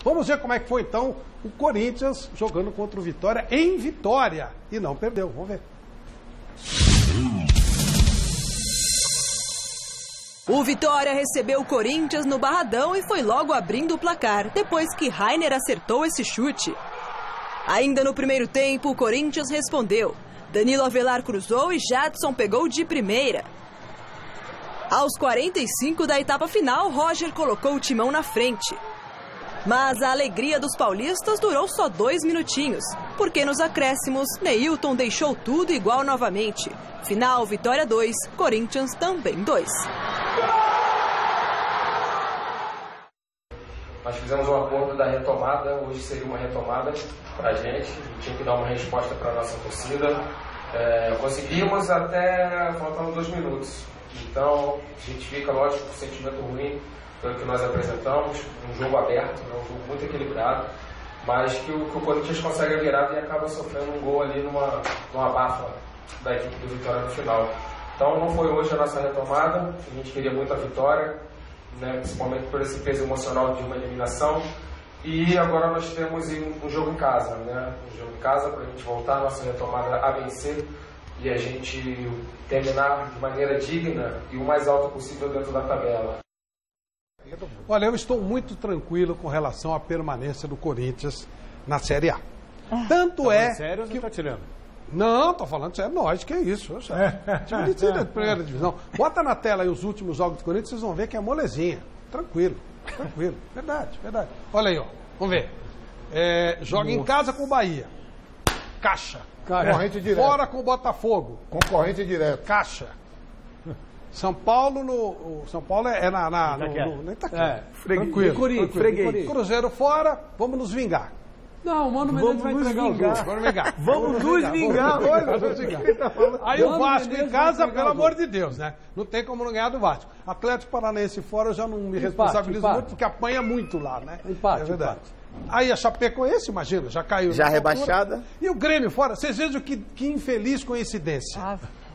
Vamos ver como é que foi, então, o Corinthians jogando contra o Vitória em Vitória. E não perdeu, vamos ver. O Vitória recebeu o Corinthians no Barradão e foi logo abrindo o placar, depois que Rainer acertou esse chute. Ainda no primeiro tempo, o Corinthians respondeu. Danilo Avelar cruzou e Jadson pegou de primeira. Aos 45 da etapa final, Roger colocou o timão na frente. Mas a alegria dos paulistas durou só 2 minutinhos, porque nos acréscimos, Neilton deixou tudo igual novamente. Final, Vitória 2, Corinthians também 2. Nós fizemos um acordo da retomada, hoje seria uma retomada para a gente tinha que dar uma resposta para a nossa torcida. Conseguimos até faltando 2 minutos. Então, a gente fica, lógico, com um sentimento ruim pelo que nós apresentamos, um jogo aberto, um jogo muito equilibrado, mas que o Corinthians consegue a virada e acaba sofrendo um gol ali numa abafa da equipe do Vitória no final. Então, não foi hoje a nossa retomada, a gente queria muito a vitória, né, principalmente por esse peso emocional de uma eliminação. E agora nós temos um jogo em casa, né? Um jogo em casa para a gente voltar a nossa retomada a vencer e a gente terminar de maneira digna e o mais alto possível dentro da tabela. Olha, eu estou muito tranquilo com relação à permanência do Corinthians na Série A. Tanto é... Sério ou você está tirando? Não, tô falando sério, nós, que é isso. Time de primeira divisão. Bota na tela aí os últimos jogos do Corinthians, vocês vão ver que é molezinha. Tranquilo. Verdade. Olha aí, ó. Vamos ver. Joga em casa com o Bahia. Caixa. Concorrente direto. Fora com o Botafogo. Concorrente direto. Caixa. São Paulo São Paulo é no Itaquera. Tranquilo. Freguês. Cruzeiro fora, vamos nos vingar. Não, o Mano Menezes vai entregar o jogo. Vamos nos vingar. Aí o Vasco em casa, pelo amor de Deus, né? Não tem como não ganhar do Vasco. Atlético Paranaense fora, eu já não me responsabilizo muito, porque apanha muito lá, né? Empate, é verdade. Aí a Chapecoense, imagina, já caiu. Já rebaixada. E o Grêmio fora. Vocês vejam que infeliz coincidência.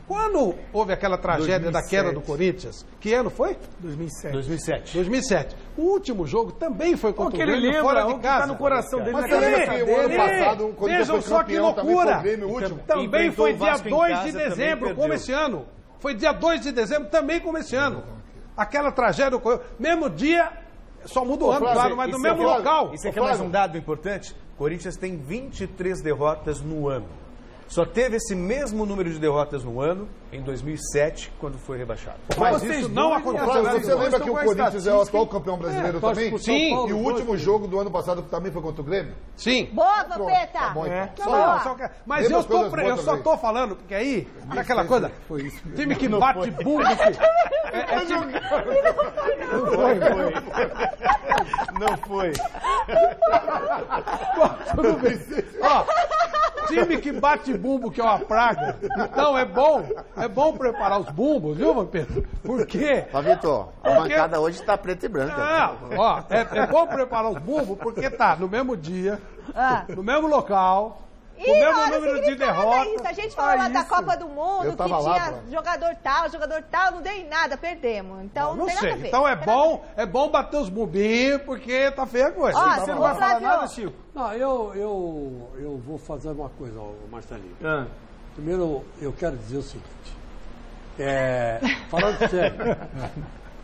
Quando houve aquela tragédia 2007. Da queda do Corinthians, que ano foi? 2007. O último jogo também foi contra o Grêmio, lembra, fora de casa. Tá no coração dele. Mas também o ano passado, o Corinthians vejam só que loucura. Também foi dia 2 de dezembro, como esse ano. Foi dia 2 de dezembro, também como esse ano. Aquela tragédia ocorreu. Mesmo dia, só muda o ano, claro, mas no mesmo local. Isso aqui é mais um dado importante. Corinthians tem 23 derrotas no ano. Só teve esse mesmo número de derrotas no ano em 2007, quando foi rebaixado. Mas isso não aconteceu. Você lembra que o Corinthians é o atual campeão brasileiro também? Sim. E o último jogo do ano passado também foi contra o Grêmio? Sim. Boa, Vampeta! Tá bom, então. Mas eu só tô falando, porque aí, aquela coisa, time que bate bumbo... Não foi. Time que bate bumbo, que é uma praga. Então é bom preparar os bumbos, viu, Vampeta? Por quê? Vitor, a bancada hoje está preta e branca. É bom preparar os bumbos porque tá no mesmo dia, no mesmo local, com o mesmo número de derrotas. A gente falou lá da Copa do Mundo, que tinha jogador tal, não deu em nada, perdemos. Então não tem nada a ver. Então é bom bater os bumbinhos, porque tá feia a coisa. Você não vai falar nada, Chico? Não, eu vou fazer uma coisa, Marcelinho. Primeiro, eu quero dizer o seguinte. Falando sério,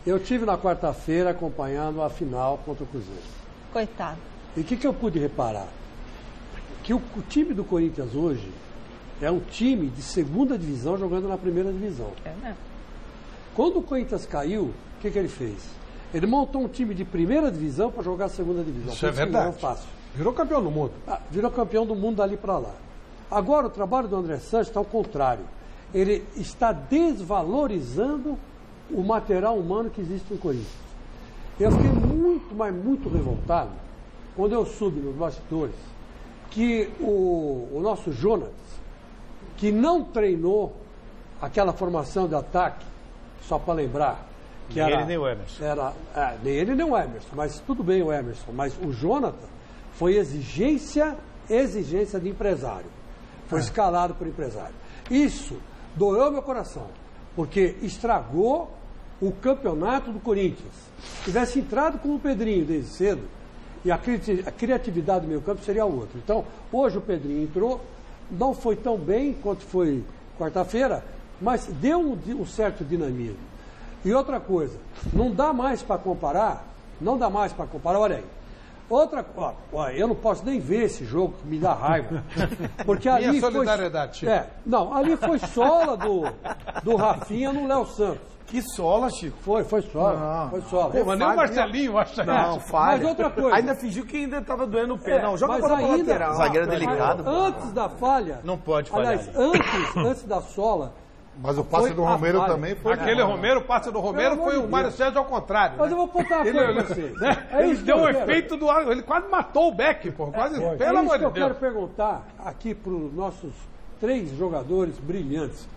eu tive na quarta-feira acompanhando a final contra o Cruzeiro. Coitado. E o que eu pude reparar? Que o time do Corinthians hoje é um time de segunda divisão jogando na primeira divisão. É mesmo. Quando o Corinthians caiu, o que ele fez? Ele montou um time de primeira divisão para jogar a segunda divisão. Isso é verdade. Virou campeão do mundo. Virou campeão do mundo dali para lá. Agora, o trabalho do André Santos está ao contrário. Ele está desvalorizando o material humano que existe no Corinthians. Eu fiquei muito revoltado quando eu soube nos bastidores que o nosso Jonas, que não treinou aquela formação de ataque, só para lembrar, que nem ele nem o Emerson. Nem ele nem o Emerson, mas tudo bem o Emerson, mas o Jonathan foi exigência de empresário. Foi escalado por empresário. Isso doeu meu coração, porque estragou o campeonato do Corinthians. Se tivesse entrado com o Pedrinho desde cedo, E a criatividade do meio campo seria outra. Então, hoje o Pedrinho entrou, não foi tão bem quanto foi quarta-feira, mas deu um certo dinamismo. E outra coisa, não dá mais para comparar, olha aí. Eu não posso nem ver esse jogo, que me dá raiva. Porque ali minha solidariedade, Chico. Ali foi sola do Rafinha no Léo Santos. Que sola, Chico? Foi sola. Foi sola. Pô, mas nem o Marcelinho acha Não, falha. Mas outra coisa. Ainda fingiu que ainda estava doendo o pé. Não, joga para a lateral. Zagueiro delicado. Antes da falha... Não pode falhar. Aliás, antes da sola... Mas o passe do Romero também foi... Aquele Romero, o passe do Romero foi o Mário Sérgio ao contrário. Mas eu vou contar uma coisa pra vocês. Ele deu um efeito do... Ele quase matou o Beck, pô. Quase, pelo amor de Deus. Eu quero perguntar aqui para os nossos 3 jogadores brilhantes.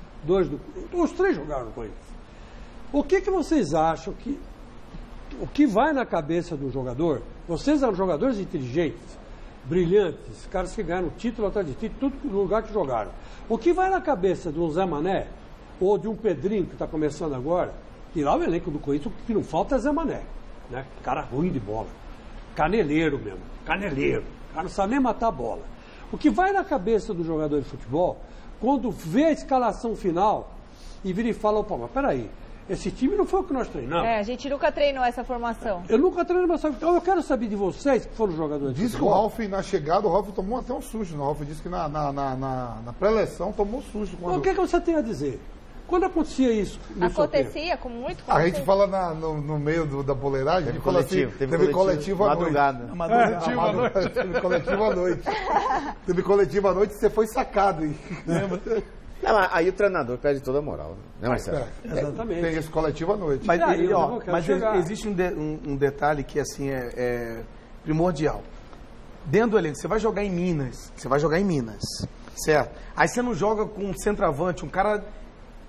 Os 3 jogaram no Corinthians. O que vocês acham o que vai na cabeça do jogador? Vocês eram jogadores inteligentes, brilhantes, caras que ganharam título atrás de título, tudo no lugar que jogaram. O que vai na cabeça de um Zé Mané ou de um Pedrinho que está começando agora, que lá o elenco do Corinthians, o que não falta é Zé Mané, né? Cara ruim de bola, caneleiro mesmo, caneleiro, o cara não sabe nem matar a bola. O que vai na cabeça do jogador de futebol, quando vê a escalação final e vira e fala, opa, mas peraí, esse time não foi o que nós treinamos. A gente nunca treinou essa formação. Eu nunca treinei, mas então eu quero saber de vocês que foram jogadores de futebol. Diz que o Ralf, na chegada, o Ralf tomou até um susto. O Ralf disse que na pré-eleição tomou um susto. Então, o que você tem a dizer? Quando acontecia isso? Acontecia com muito? A gente fala no meio da boleiragem, a gente fala assim, teve coletivo à noite. Teve coletivo à noite. Teve coletivo à noite e você foi sacado. Não, aí o treinador perde toda a moral, né, Marcelo? Exatamente. Tem esse coletivo à noite. Mas, existe um detalhe que assim é primordial. Dentro do elenco, você vai jogar em Minas, certo? Aí você não joga com um centroavante, um cara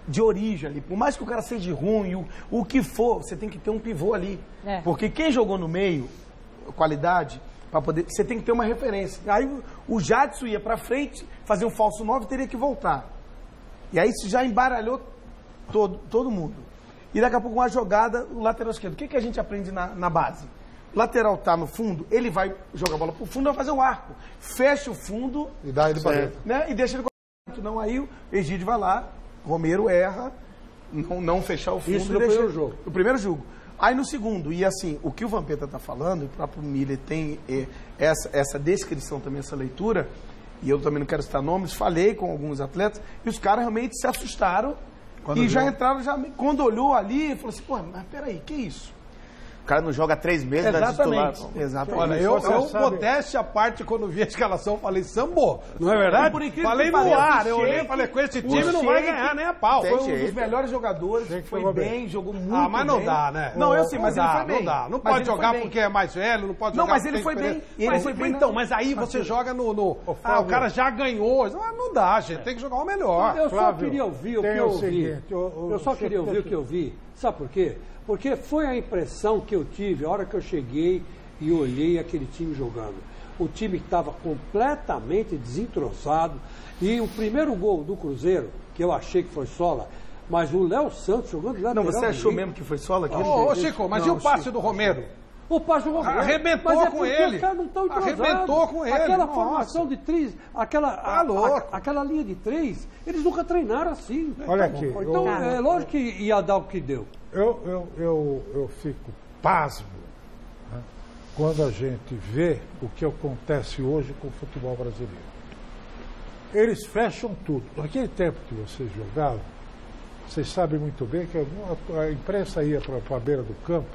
de origem ali. Por mais que o cara seja ruim, o que for, você tem que ter um pivô ali. Porque quem jogou no meio, qualidade, para poder, você tem que ter uma referência. Aí o Jadson ia para frente, fazer um falso 9, teria que voltar. E aí isso já embaralhou todo mundo. E daqui a pouco uma jogada, o lateral esquerdo. O que a gente aprende na base? O lateral tá no fundo, ele vai jogar a bola pro fundo e vai fazer um arco. Fecha o fundo e dá ele para dentro. Né? E deixa ele com não. Aí o Egídio vai lá, Romero erra, não fechar o fundo. Isso no primeiro jogo. No primeiro jogo. Aí no segundo, e assim, o que o Vampeta tá falando, o próprio Miller tem essa descrição também, essa leitura, e eu também não quero citar nomes, falei com alguns atletas, e os caras realmente se assustaram e já entraram, quando olhou ali, falou assim, pô, mas peraí, que isso? O cara não joga 3 meses, exatamente. Exatamente. Olha, eu modéstia à parte, quando vi a escalação, falei, Sambo, não é verdade? Falei no ar, eu olhei e falei, com esse time não vai ganhar nem a pau. Foi um dos melhores jogadores, foi bem, jogou muito bem. Mas não dá, né? Não, eu sei, mas ele foi bem. Não dá, não pode jogar porque é mais velho, não pode jogar. Não, mas ele foi bem. Ele foi bem, então, mas aí você joga no... o cara já ganhou. Não dá, gente, tem que jogar o melhor. Eu só queria ouvir o que eu ouvi. Eu só queria ouvir o que eu vi. Sabe por quê? Porque foi a impressão que eu tive a hora que eu cheguei e olhei aquele time jogando. O time estava completamente desentrosado. E o primeiro gol do Cruzeiro, que eu achei que foi sola, mas o Léo Santos jogando lá. Não, você achou mesmo que foi sola? Ô, Chico, mas e o passe do Romero? O passe do Romero. Arrebentou com ele. Os caras não estão entrosados. Arrebentou com ele. Aquela formação de 3, aquela linha de 3, eles nunca treinaram assim. Olha aqui. Então, é lógico que ia dar o que deu. Eu fico pasmo, né, quando a gente vê o que acontece hoje com o futebol brasileiro. Eles fecham tudo. Naquele tempo que vocês jogavam, vocês sabem muito bem que a imprensa ia para a beira do campo,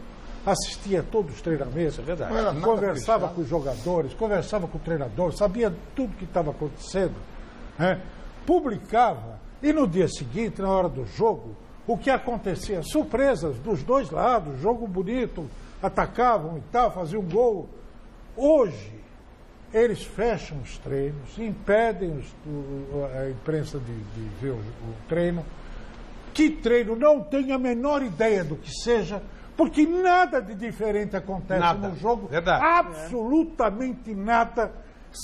assistia a todos os treinamentos, é verdade. Conversava com os jogadores, conversava com o treinador, sabia tudo que estava acontecendo, né, publicava, e no dia seguinte, na hora do jogo, o que acontecia? Surpresas dos dois lados, jogo bonito, atacavam e tal, faziam gol. Hoje, eles fecham os treinos, impedem a imprensa de ver o treino. Que treino? Não tenho a menor ideia do que seja, porque nada de diferente acontece no jogo. Verdade. Absolutamente nada.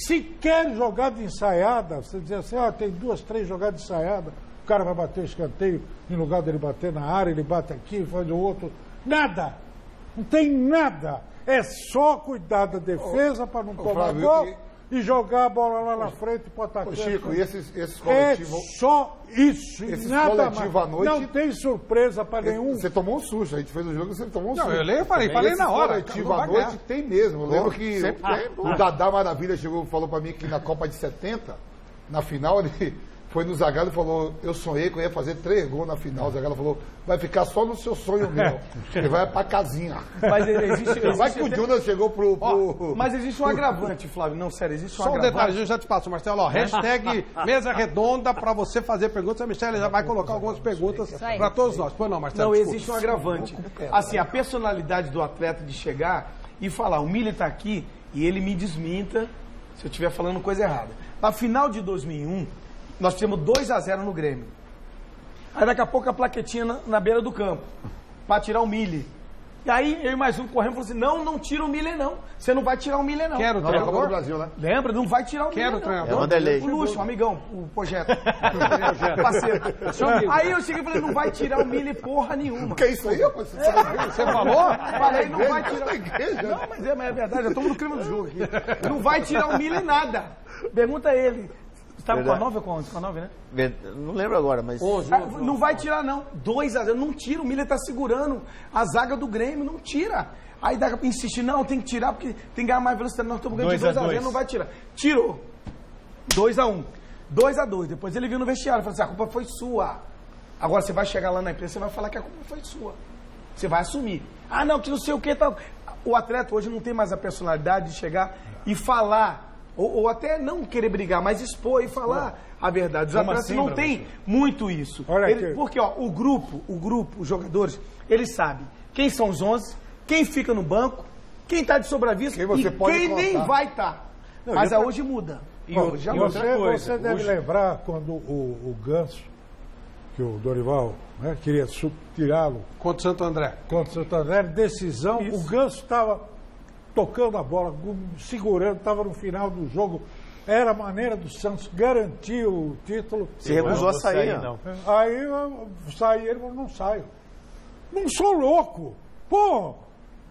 Sequer jogada ensaiada. Você diz assim, tem 2, 3 jogadas ensaiadas. O cara vai bater o escanteio, em lugar dele bater na área, ele bate aqui, faz o outro. Nada! Não tem nada! É só cuidar da defesa para não tomar gol e jogar a bola lá na frente para o atacante. Chico, e esses coletivos... É só isso, esses nada coletivos mais. À noite, não tem surpresa para nenhum. Você tomou um susto, a gente fez o jogo e você tomou um susto. Não, eu falei na hora. Coletivo à noite tem mesmo. Eu lembro que o Dadá Maravilha falou para mim que na Copa de 70, na final, ele foi no Zagallo e falou, eu sonhei que eu ia fazer 3 gols na final. O Zagallo falou, vai ficar só no seu sonho meu. Ele vai pra casinha. Mas existe vai que o Júnior chegou pro... Mas existe um agravante, Flávio. Não, sério, existe um agravante. Só um detalhe, eu já te passo, Marcelo. Ó, hashtag mesa redonda pra você fazer perguntas. A Michelle já vai colocar algumas perguntas pra todos nós. Pois não, Marcelo? Não, existe um agravante. Assim, a personalidade do atleta de chegar e falar, o Mili tá aqui e ele me desminta se eu estiver falando coisa errada. Na final de 2001... nós tínhamos 2-0 no Grêmio. Aí daqui a pouco a plaquetinha na beira do campo, para tirar o Mili. E aí eu e mais um correndo e falou assim, não tira o Mili não. Você não vai tirar o Mili não. Quero o treinador do Brasil, né? Lembra? Não vai tirar o Mili não. Quero o treinador. É o Vanderlei. O Lúcio, o amigão, o projeto. Parceiro. Aí eu cheguei e falei, não vai tirar o Mili porra nenhuma. Que é isso aí, rapaz? Você falou? Falei, não vai tirar. Não, mas é verdade, já estamos no clima do jogo aqui. Não vai tirar o Mili nada. Pergunta a ele. Estava com a 9 ou com a 11? Com a 9, né? Não lembro agora, mas... Não vai tirar, não. 2-0, não tira. O Miller tá segurando a zaga do Grêmio, não tira. Aí dá pra insistir, não, tem que tirar, porque tem que ganhar mais velocidade. Nós estamos ganhando de 2-0, não vai tirar. Tirou. 2-1. 2-2. Depois ele viu no vestiário e falou assim, a culpa foi sua. Agora você vai chegar lá na imprensa e vai falar que a culpa foi sua. Você vai assumir. Ah, não, que não sei o que tal. O atleta hoje não tem mais a personalidade de chegar e falar... Ou até não querer brigar, mas expor e falar a verdade. Os atletas não tem muito isso. Porque o grupo, os jogadores, eles sabem quem são os 11, quem fica no banco, quem está de sobreaviso e quem nem vai estar. Mas hoje muda. Você deve lembrar quando o Ganso, que o Dorival queria tirá-lo contra o Santo André. Decisão, isso. O Ganso estava tocando a bola, segurando, estava no final do jogo. Era a maneira do Santos garantir o título. Se recusou a sair, não. Aí eu saí, ele falou, não saio. Não sou louco. Pô,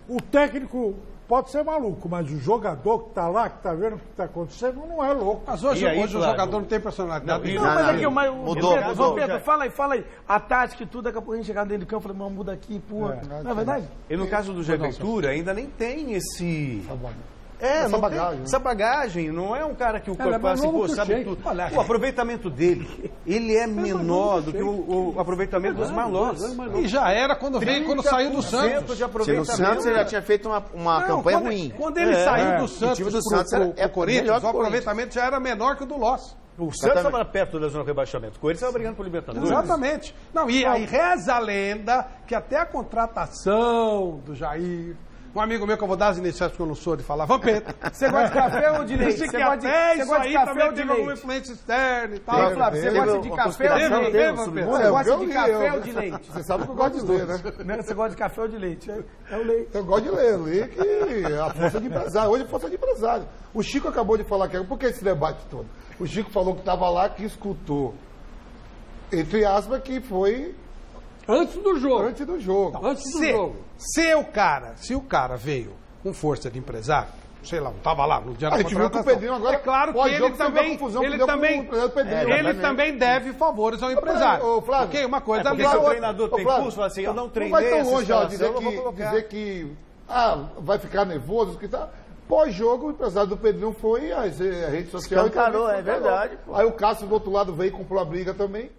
o técnico pode ser maluco, mas o jogador que está lá, que está vendo o que está acontecendo, não é louco. Mas hoje o jogador não tem personalidade. Mas aqui, mudou. Pedro, fala aí. A tática e tudo, daqui a pouco a gente chegar dentro do campo, falei, mano, muda aqui, pô. Não é verdade? E no caso do Jair Ventura, ainda nem tem esse... essa bagagem. Não é um cara que o corpo assim, pô, sabe tudo. O aproveitamento dele, ele é menor do que o aproveitamento dos malós. E já era quando saiu do Santos. No Santos ele já tinha feito uma campanha ruim. Quando ele saiu do Santos pro Corinthians, o aproveitamento já era menor que o do Loss. O Santos estava perto da zona de rebaixamento. O Corinthians estava brigando por Libertadores. Exatamente. Não, e aí reza a lenda que até a contratação do Jair... Um amigo meu que eu vou dar as iniciais porque eu não sou de falar, Vampeta. Você gosta de café ou de leite? Você gosta de café ou de leite? Alguma influência externa e tal. Flávio, você gosta de café ou de leite? Você gosta de café ou de leite? Você sabe que eu gosto de ler, né? Você gosta de café ou de leite? É o leite. Eu gosto de ler que é a força de empresário. Hoje é força de empresário. O Chico acabou de falar que... Por que esse debate todo? O Chico falou que estava lá, que escutou, entre aspas, que foi... Antes do jogo. Se o cara veio com força de empresário, sei lá, não estava lá no dia da contratação. Pedrinho agora, é claro que ele também deve favores ao empresário. Flávio, porque uma coisa porque se o treinador tem curso, assim, eu não treinei. Não vai tão longe dizer que vai ficar nervoso, que tá. Pós-jogo, o empresário do Pedrinho foi a rede social. Escancarou, é verdade. Aí o Cássio do outro lado veio e comprou a briga também.